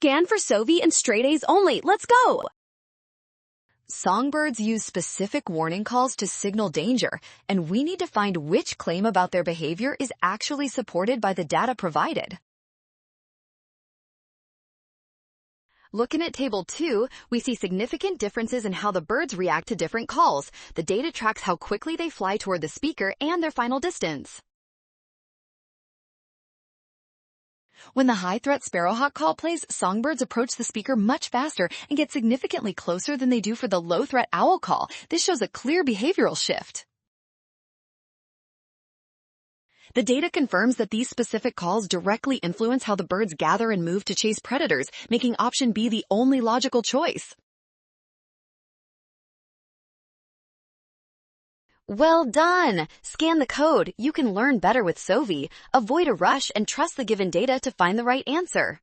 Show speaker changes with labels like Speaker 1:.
Speaker 1: Scan for Sovi and straight A's only. Let's go! Songbirds use specific warning calls to signal danger, and we need to find which claim about their behavior is actually supported by the data provided. Looking at Table 2, we see significant differences in how the birds react to different calls. The data tracks how quickly they fly toward the speaker and their final distance. When the high-threat sparrowhawk call plays, songbirds approach the speaker much faster and get significantly closer than they do for the low-threat owl call. This shows a clear behavioral shift. The data confirms that these specific calls directly influence how the birds gather and move to chase predators, making option B the only logical choice. Well done! Scan the code. You can learn better with Sovi. Avoid a rush and trust the given data to find the right answer.